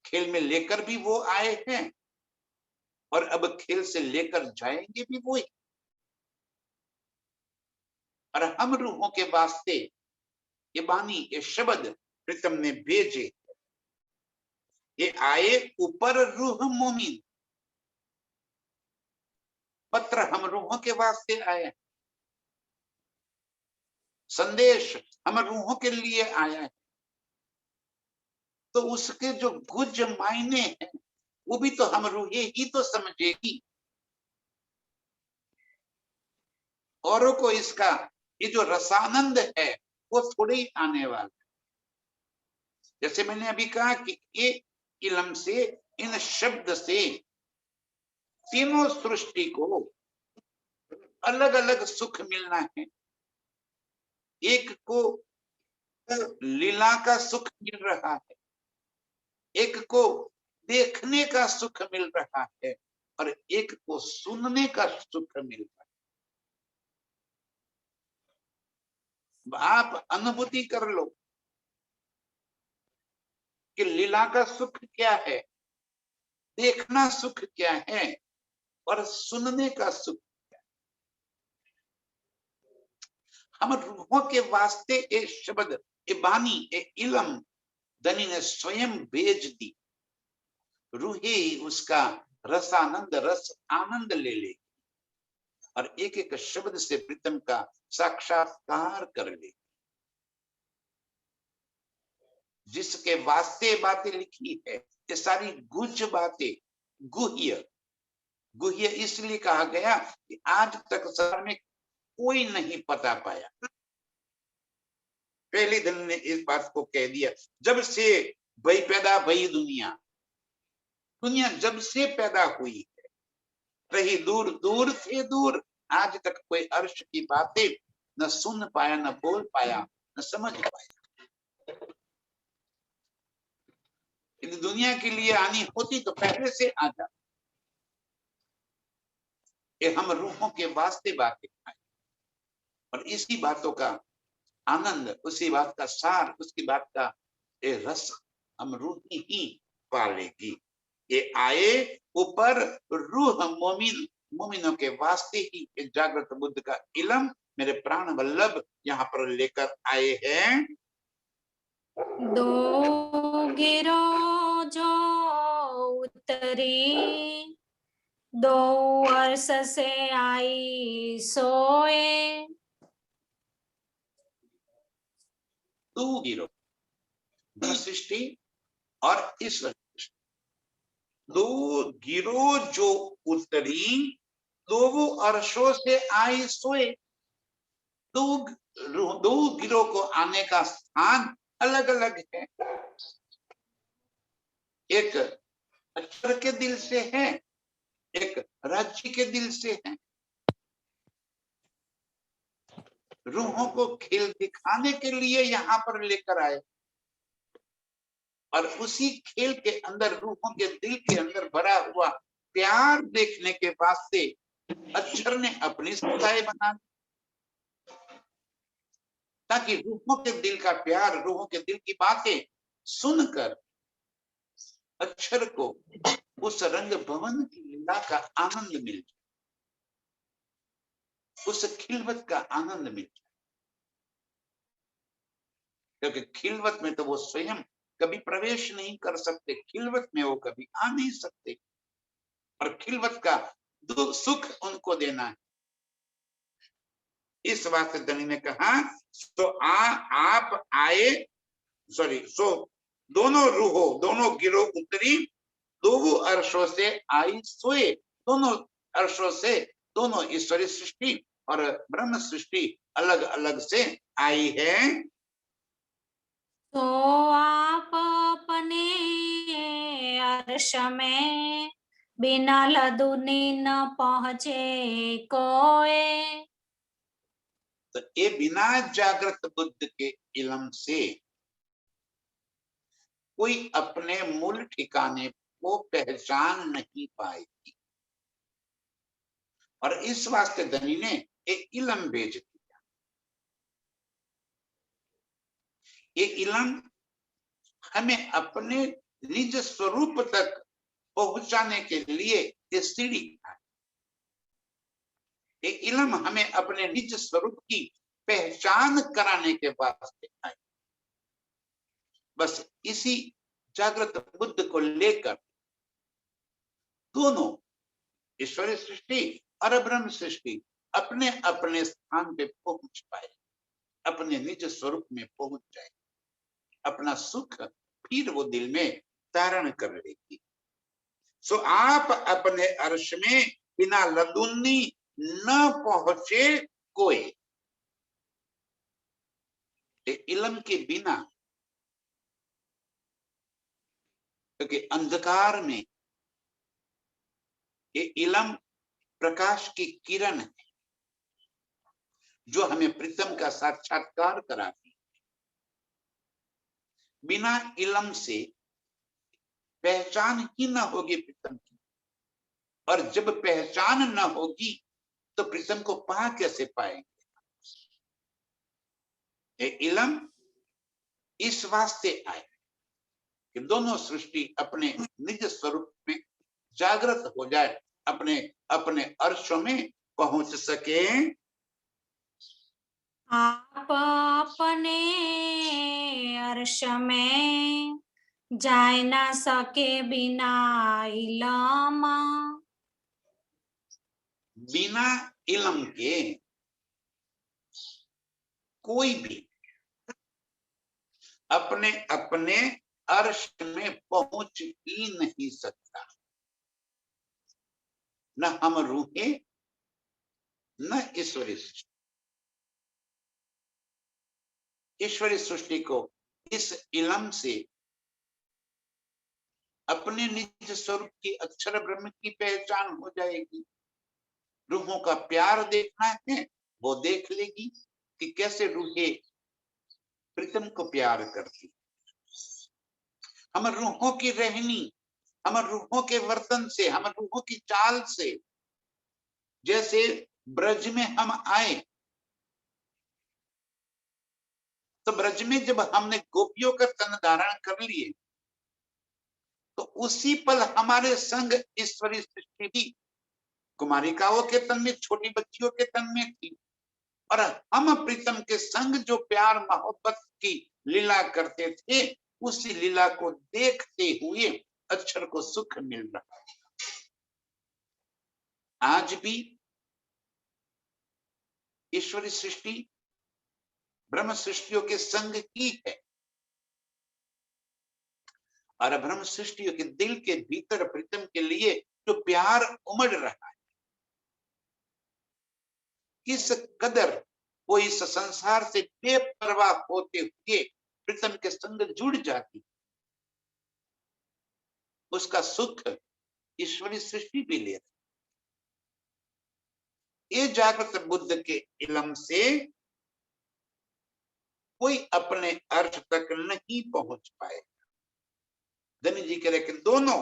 खेल में लेकर भी वो आए हैं और अब खेल से लेकर जाएंगे भी वही। और हम रूहों के वास्ते ये बानी, ये शब्द प्रीतम ने भेजे। ये आए ऊपर रूह मोमिन, पत्र हम रूहों के वास्ते आए, संदेश हम रूहों के लिए आया है। तो उसके जो गुज मायने हैं वो भी तो हम रूहे ही तो समझेगी, औरों को इसका ये जो रसानंद है वो थोड़े ही आने वाला। जैसे मैंने अभी कहा कि एक इल्म से, इन शब्द से तीनों सृष्टि को अलग अलग सुख मिलना है। एक को लीला का सुख मिल रहा है, एक को देखने का सुख मिल रहा है, और एक को सुनने का सुख मिल रहा है। आप अनुभूति कर लो कि लीला का सुख क्या है, देखना सुख क्या है, और सुनने का सुख। हम रूहों के वास्ते ये शब्द, ये बानी, ये इलम धनी ने स्वयं भेज दी। रूही उसका रसानंद, रस आनंद ले ले और एक एक शब्द से प्रीतम का साक्षात्कार कर ले। जिसके वास्ते बातें लिखी है ये सारी गुज बातें, गुह्य गुह्य इसलिए कहा गया कि आज तक संसार में कोई नहीं पता पाया। पहले दिन ने इस बात को कह दिया, जब से भई पैदा भई दुनिया, दुनिया जब से पैदा हुई है, रही दूर दूर से दूर, आज तक कोई अर्श की बातें न सुन पाया, न बोल पाया, न समझ पाया। यदि दुनिया के लिए आनी होती तो पहले से आ जाती। हम रूहों के वास्ते बातें खाए और इसी बातों का आनंद, उसी बात का सार, उसकी बात का ये रस हम रूह ही पालेगी। ये आए ऊपर रूह मोमिन, मोमिनों के वास्ते ही जागृत बुद्ध का इलम मेरे प्राण वल्लभ यहाँ पर लेकर आए हैं। दो गिरो जो उतरी, दो वर्ष से आई सोए। दो गिरो, सृष्टि और ईश्वर, दो गिरो जो उतरी, दो अर्शों से आई सोए। दो गिरोह को आने का स्थान अलग अलग है। एक अक्षर के दिल से है, एक राज्य के दिल से है। रूहों को खेल दिखाने के लिए यहाँ पर लेकर आए और उसी खेल के अंदर, रूहों के दिल के अंदर भरा हुआ प्यार देखने के वास्ते अक्षर ने अपनी समुदाय बना दी, ताकि रूहों के दिल का प्यार, रूहों के दिल की बातें सुनकर अक्षर को उस रंग भवन की लीला का आनंद मिल जाए, उस खिलवत का आनंद मिल जाए। क्योंकि खिलवत में तो वो स्वयं कभी प्रवेश नहीं कर सकते, खिलवत में वो कभी आ नहीं सकते, और खिलवत का सुख उनको देना है। इस वास्ते धनी ने कहा, तो आप आए, सो दोनों रूहों, दोनों गिरोह उतरी, दो अर्शों से आई सोए। दोनों अर्शों से, दोनों ईश्वरी सृष्टि और ब्रह्म सृष्टि अलग अलग से आई है। तो आप अपने अर्श में बिना लदुनी न पहुंचे कोए। तो ये बिना जागृत बुद्ध के इलम से कोई अपने मूल ठिकाने को पहचान नहीं पाएगी, और इस वास्ते धनी ने एक इलम भेज दिया। ये इलम हमें अपने निज स्वरूप तक पहुंचाने के लिए ये सीढ़ी है। ये इलम हमें अपने निज स्वरूप की पहचान कराने के वास्ते आए। बस इसी जागृत बुद्ध को लेकर दोनों ईश्वरीय सृष्टि और ब्रह्म सृष्टि अपने अपने स्थान पे पहुंच पाए, अपने निज स्वरूप में पहुंच जाए, अपना सुख फिर वो दिल में धारण कर लेगी। सो आप अपने अर्श में बिना लदुन्नी न पहुंचे कोई। इलम के बिना, क्योंकि अंधकार में ये इलम प्रकाश की किरण है जो हमें प्रीतम का साक्षात्कार कराती है। बिना इलम से पहचान ही न होगी प्रीतम की, और जब पहचान न होगी तो प्रीतम को पा कैसे पाएंगे। ये इलम इस वास्ते आए कि दोनों सृष्टि अपने निज स्वरूप में जागृत हो जाए, अपने अपने अर्शों में पहुंच सके। आप अपने अर्श में जाय ना सके बिना इलम। बिना इल्म के कोई भी अपने अपने अर्श में पहुंच ही नहीं सकता। न हम रूहे न ईश्वरी सृष्टि। ईश्वरी सृष्टि को इस इल्म से अपने निज स्वरूप की अक्षर ब्रह्म की पहचान हो जाएगी। रूहों का प्यार देखना है, वो देख लेगी कि कैसे रूहें प्रीतम को प्यार करती। हम रूहों की रहनी, हम रूहों के वर्तन से, हम रूहों की चाल से, जैसे ब्रज में हम आए तो ब्रज में जब हमने गोपियों का तन धारण कर लिए तो उसी पल हमारे संग ईश्वरी सृष्टि भी कुमारिकाओं के तन में, छोटी बच्चियों के तन में थी। और हम प्रीतम के संग जो प्यार मोहब्बत की लीला करते थे, उसी लीला को देखते हुए अक्षर को सुख मिल रहा है। आज भी ईश्वरी सृष्टि ब्रह्म सृष्टियों के संग ही है और ब्रह्म सृष्टियों के दिल के भीतर प्रीतम के लिए जो प्यार उमड़ रहा है, किस कदर वो इस संसार से बेपरवाह होते हुए प्रीतम के संग जुड़ जाती, उसका सुख ईश्वरी सृष्टि भी ले रही। ये जागृत बुद्ध के इल्म से कोई अपने अर्थ तक नहीं पहुंच पाए। धनी जी कह रहे कि दोनों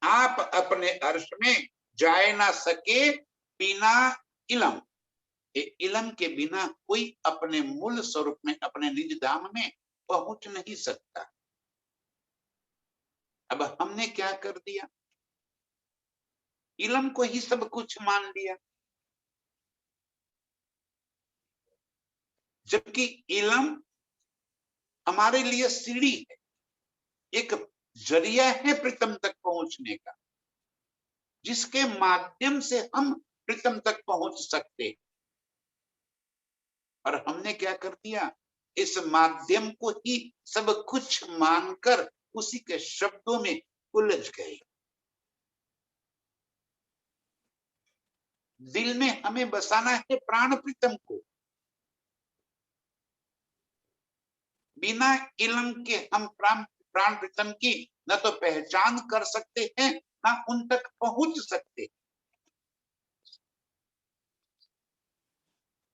आप अपने अर्श में जाए ना सके बिना इल्म। इल्म के बिना कोई अपने मूल स्वरूप में, अपने निज धाम में पहुंच नहीं सकता। अब हमने क्या कर दिया, इल्म को ही सब कुछ मान लिया, जबकि इल्म हमारे लिए सीढ़ी है, एक जरिया है प्रीतम तक पहुंचने का, जिसके माध्यम से हम प्रीतम तक पहुंच सकते। और हमने क्या कर दिया, इस माध्यम को ही सब कुछ मानकर उसी के शब्दों में उलझ गए। दिल में हमें बसाना है प्राण प्रीतम को। बिना इल्म के हम प्राण प्रीतम की न तो पहचान कर सकते हैं, न उन तक पहुंच सकते।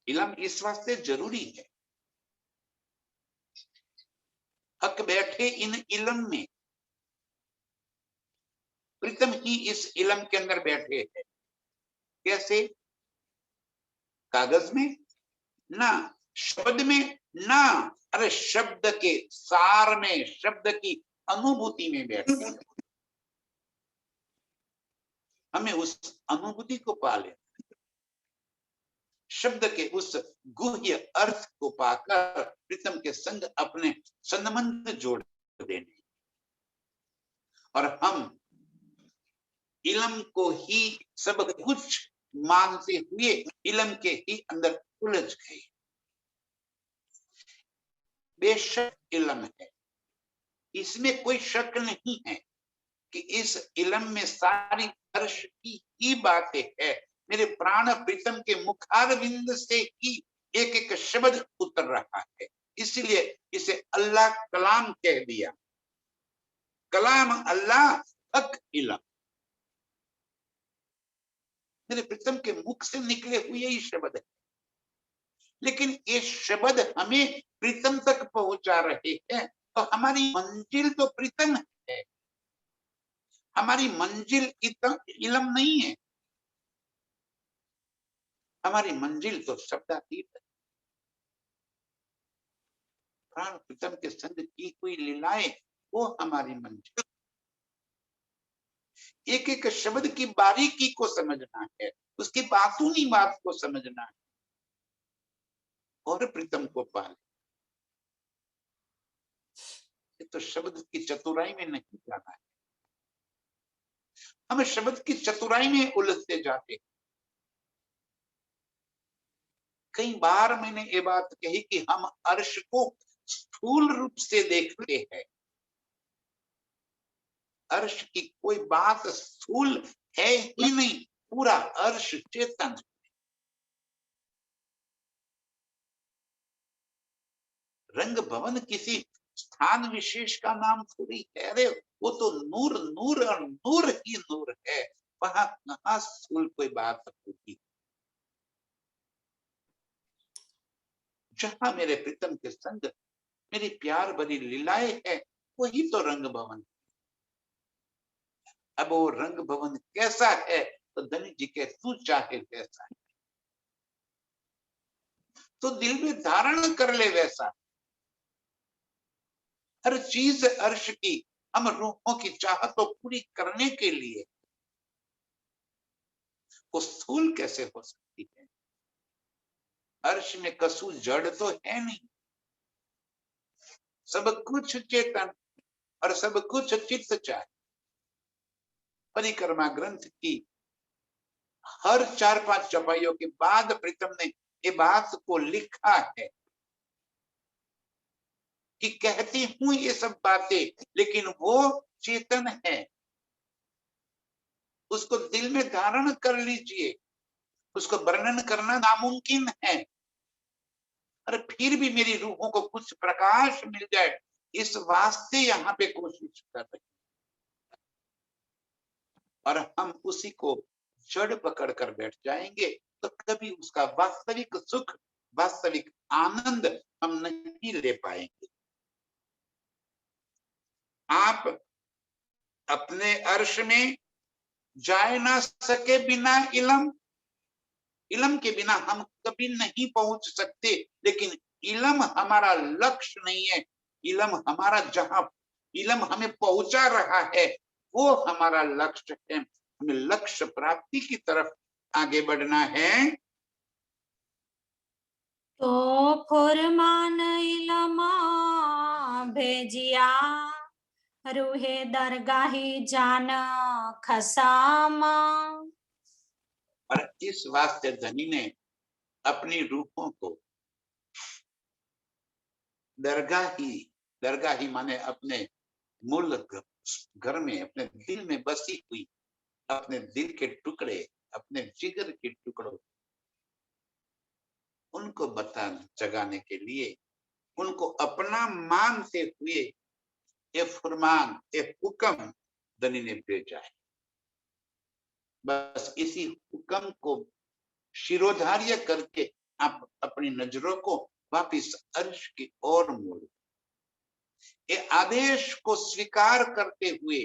इल्म इस वास्ते जरूरी है। हक बैठे इन इल्म में, प्रीतम ही इस इल्म के अंदर बैठे हैं। कैसे? कागज में ना, शब्द में ना, अरे शब्द के सार में, शब्द की अनुभूति में बैठे हैं। हमें उस अनुभूति को पा लेना, शब्द के उस गुह्य अर्थ को पाकर प्रीतम के संग अपने संबंध जोड़ देने, और हम इल्म को ही सब कुछ मानते हुए इल्म के ही अंदर उलझ गए। बेशक इल्म है, इसमें कोई शक नहीं है कि इस इल्म में सारी अर्श की ही बातें है। मेरे प्राण प्रीतम के मुखारविंद से ही एक एक शब्द उतर रहा है, इसलिए इसे अल्लाह कलाम कह दिया। कलाम अल्लाह, हक इल्म। मेरे प्रीतम के मुख से निकले हुए ही शब्द है, लेकिन ये शब्द हमें प्रीतम तक पहुंचा रहे हैं। तो हमारी मंजिल तो प्रीतम है, हमारी मंजिल इल्म नहीं है, हमारी मंजिल तो शब्दातीत है। प्राण प्रीतम के संग की हुई लीलाएं वो हमारी मंजिल। एक एक शब्द की बारीकी को समझना है, उसकी बातूनी बात को समझना है। और प्रीतम को पाले। ये तो शब्द की चतुराई में नहीं जाना है, हम शब्द की चतुराई में उलझते जाते। कई बार मैंने ये बात कही कि हम अर्श को स्थूल रूप से देखते हैं। अर्श की कोई बात स्थूल है ही नहीं, पूरा अर्श चेतन। रंग भवन किसी स्थान विशेष का नाम थोड़ी है। अरे वो तो नूर नूर और नूर ही नूर है, वहां कहां स्थूल कोई बात होगी। जहां मेरे प्रीतम के संग मेरी प्यार भरी लीलाएं है, वही तो रंग भवन। अब वो रंग भवन कैसा है, तो धनी जी के तू चाहे वैसा है, तो दिल में धारण कर ले वैसा। हर चीज अर्श की हम रूहों की चाहत को पूरी करने के लिए, वो स्थूल कैसे हो सकती है। अर्श में कसु जड़ तो है नहीं, सब कुछ चेतन और सब कुछ चित्त चाहे। परिक्रमा ग्रंथ की हर 4-5 चौपाइयों के बाद प्रीतम ने ये बात को लिखा है कि कहती हूं ये सब बातें, लेकिन वो चेतन है, उसको दिल में धारण कर लीजिए। उसको वर्णन करना नामुमकिन है, और फिर भी मेरी रूहों को कुछ प्रकाश मिल जाए, इस वास्ते यहाँ पे कोशिश कर रहे हैं। और हम उसी को जड़ पकड़ कर बैठ जाएंगे तो कभी उसका वास्तविक सुख, वास्तविक आनंद हम नहीं ले पाएंगे। आप अपने अर्श में जाए ना सके बिना इलम, इलम के बिना हम कभी नहीं पहुंच सकते। लेकिन इलम हमारा लक्ष्य नहीं है, इलम हमारा जहां इलम हमें पहुंचा रहा है वो हमारा लक्ष्य है। हमें लक्ष्य प्राप्ति की तरफ आगे बढ़ना है। तो फुरमान इलमा भेजिया रूहे दरगाही जान खसामा। और इस वास्ते धनी ने अपनी रूहों को दरगाही माने अपने मूल घर में, अपने दिल में बसी हुई, अपने दिल के टुकड़े, अपने जिगर के टुकड़ों, उनको जगाने के लिए, उनको अपना मानते हुए ये फरमान, ये हुक्म धनी ने भेजा है। बस इसी हुक्म को शिरोधार्य करके आप अपनी नजरों को वापिस अर्श की ओर मोड़ो। ये आदेश को स्वीकार करते हुए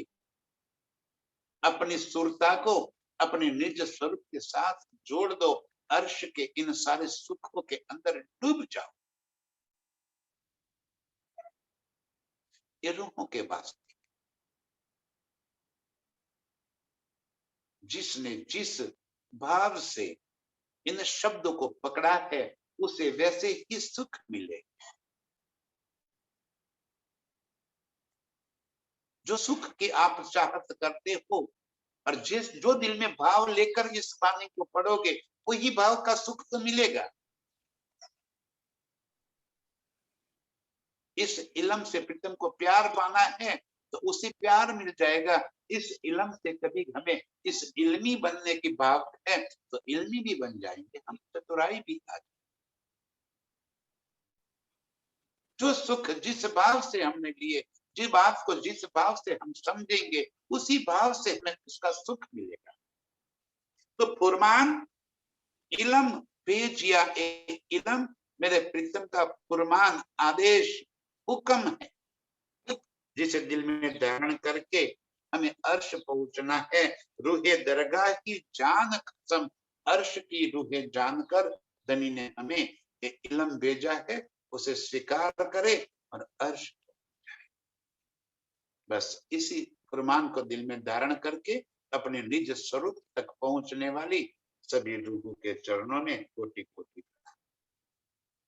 अपनी सुरता को अपने निज स्वरूप के साथ जोड़ दो। अर्श के इन सारे सुखों के अंदर डूब जाओ। ये रूहों के वास्ते जिसने जिस भाव से इन शब्दों को पकड़ा है उसे वैसे ही सुख मिले। जो सुख की आप चाहत करते हो और जो दिल में भाव लेकर इस पानी को पढ़ोगे, वही भाव का सुख तो मिलेगा। इस इलम से प्रीतम को प्यार पाना है तो उसे प्यार मिल जाएगा। इस इलम से कभी हमें इस इल्मी बनने की भाव है तो इल्मी भी बन जाएंगे, हम चतुराई भी आ जाएंगे। जो सुख जिस भाव से हमने लिए, जिस बात को जिस भाव से हम समझेंगे, उसी भाव से हमें उसका सुख मिलेगा। तो फुरमान इलम भेजिया, इलम मेरे प्रीतम का फुरमान, आदेश, हुक्म है, जिसे दिल में धारण करके हमें अर्श पहुंचना है। रूहे दरगाह की जान कसम, अर्श की रूहे जानकर धनी ने हमें ये इलम भेजा है, उसे स्वीकार करे और अर्श। बस इसी फरमान को दिल में धारण करके अपने निज स्वरूप तक पहुंचने वाली सभी रूहों के चरणों में कोटि कोटि